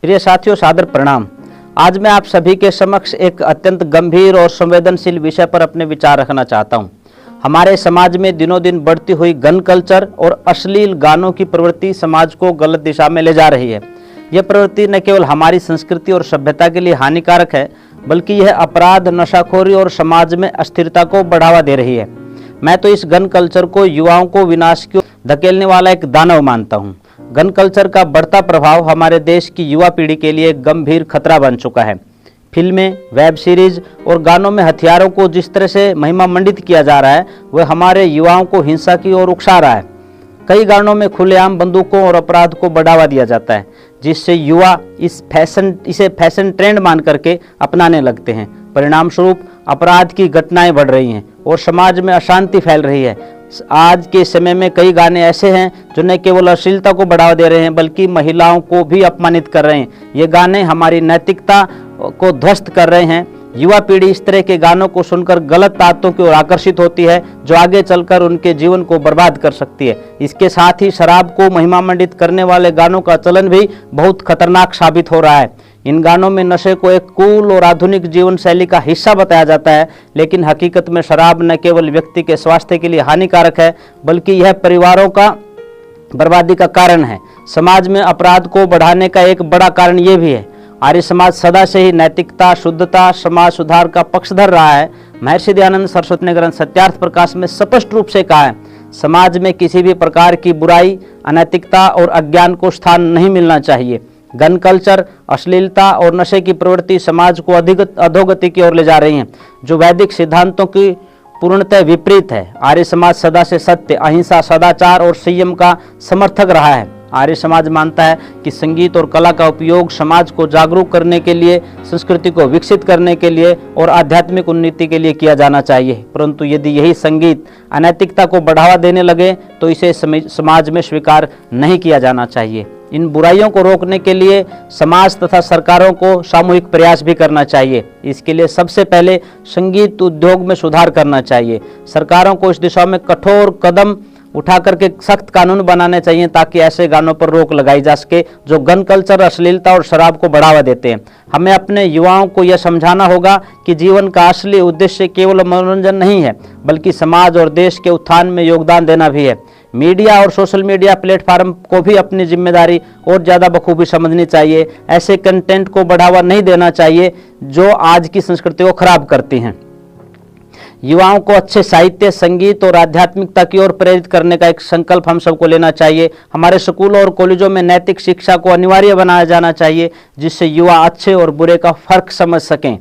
प्रिय साथियों, सादर प्रणाम। आज मैं आप सभी के समक्ष एक अत्यंत गंभीर और संवेदनशील विषय पर अपने विचार रखना चाहता हूं। हमारे समाज में दिनों दिन बढ़ती हुई गन कल्चर और अश्लील गानों की प्रवृत्ति समाज को गलत दिशा में ले जा रही है। यह प्रवृत्ति न केवल हमारी संस्कृति और सभ्यता के लिए हानिकारक है, बल्कि यह अपराध, नशाखोरी और समाज में अस्थिरता को बढ़ावा दे रही है। मैं तो इस गन कल्चर को युवाओं को विनाश की ओर धकेलने वाला एक दानव मानता हूं। गन कल्चर का बढ़ता प्रभाव हमारे देश की युवा पीढ़ी के लिए एक गंभीर खतरा बन चुका है। फिल्में, वेब सीरीज और गानों में हथियारों को जिस तरह से महिमा मंडित किया जा रहा है, वह हमारे युवाओं को हिंसा की ओर उकसा रहा है। कई गानों में खुलेआम बंदूकों और अपराध को बढ़ावा दिया जाता है, जिससे युवा इसे फैशन ट्रेंड मान करके अपनाने लगते हैं। परिणाम स्वरूप अपराध की घटनाएं बढ़ रही हैं और समाज में अशांति फैल रही है। आज के समय में कई गाने ऐसे हैं जो न केवल अश्लीलता को बढ़ावा दे रहे हैं, बल्कि महिलाओं को भी अपमानित कर रहे हैं। ये गाने हमारी नैतिकता को ध्वस्त कर रहे हैं। युवा पीढ़ी इस तरह के गानों को सुनकर गलत आदतों की ओर आकर्षित होती है, जो आगे चलकर उनके जीवन को बर्बाद कर सकती है। इसके साथ ही शराब को महिमा मंडित करने वाले गानों का चलन भी बहुत खतरनाक साबित हो रहा है। इन गानों में नशे को एक कूल और आधुनिक जीवन शैली का हिस्सा बताया जाता है, लेकिन हकीकत में शराब न केवल व्यक्ति के स्वास्थ्य के लिए हानिकारक है, बल्कि यह परिवारों का बर्बादी का कारण है। समाज में अपराध को बढ़ाने का एक बड़ा कारण यह भी है। आर्य समाज सदा से ही नैतिकता, शुद्धता, समाज सुधार का पक्षधर रहा है। महर्षि दयानंद सरस्वती ने ग्रंथ सत्यार्थ प्रकाश में स्पष्ट रूप से कहा है, समाज में किसी भी प्रकार की बुराई, अनैतिकता और अज्ञान को स्थान नहीं मिलना चाहिए। गन कल्चर, अश्लीलता और नशे की प्रवृत्ति समाज को अधिक अधोगति की ओर ले जा रही हैं, जो वैदिक सिद्धांतों की पूर्णतः विपरीत है। आर्य समाज सदा से सत्य, अहिंसा, सदाचार और संयम का समर्थक रहा है। आर्य समाज मानता है कि संगीत और कला का उपयोग समाज को जागरूक करने के लिए, संस्कृति को विकसित करने के लिए और आध्यात्मिक उन्नति के लिए किया जाना चाहिए। परंतु यदि यही संगीत अनैतिकता को बढ़ावा देने लगे तो इसे समाज में स्वीकार नहीं किया जाना चाहिए। इन बुराइयों को रोकने के लिए समाज तथा सरकारों को सामूहिक प्रयास भी करना चाहिए। इसके लिए सबसे पहले संगीत उद्योग में सुधार करना चाहिए। सरकारों को इस दिशा में कठोर कदम उठा करके सख्त कानून बनाने चाहिए, ताकि ऐसे गानों पर रोक लगाई जा सके जो गन कल्चर, अश्लीलता और शराब को बढ़ावा देते हैं। हमें अपने युवाओं को यह समझाना होगा कि जीवन का असली उद्देश्य केवल मनोरंजन नहीं है, बल्कि समाज और देश के उत्थान में योगदान देना भी है। मीडिया और सोशल मीडिया प्लेटफॉर्म को भी अपनी जिम्मेदारी और ज़्यादा बखूबी समझनी चाहिए। ऐसे कंटेंट को बढ़ावा नहीं देना चाहिए जो आज की संस्कृति को खराब करती हैं। युवाओं को अच्छे साहित्य, संगीत और आध्यात्मिकता की ओर प्रेरित करने का एक संकल्प हम सबको लेना चाहिए। हमारे स्कूलों और कॉलेजों में नैतिक शिक्षा को अनिवार्य बनाया जाना चाहिए, जिससे युवा अच्छे और बुरे का फर्क समझ सकें।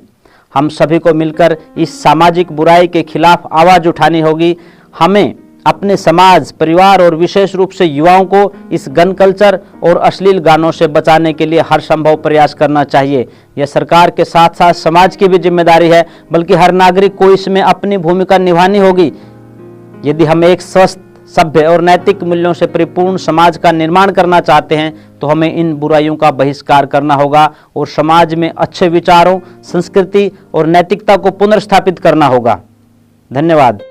हम सभी को मिलकर इस सामाजिक बुराई के खिलाफ आवाज़ उठानी होगी। हमें अपने समाज, परिवार और विशेष रूप से युवाओं को इस गन कल्चर और अश्लील गानों से बचाने के लिए हर संभव प्रयास करना चाहिए। यह सरकार के साथ साथ समाज की भी जिम्मेदारी है, बल्कि हर नागरिक को इसमें अपनी भूमिका निभानी होगी। यदि हम एक स्वस्थ, सभ्य और नैतिक मूल्यों से परिपूर्ण समाज का निर्माण करना चाहते हैं, तो हमें इन बुराइयों का बहिष्कार करना होगा और समाज में अच्छे विचारों, संस्कृति और नैतिकता को पुनर्स्थापित करना होगा। धन्यवाद।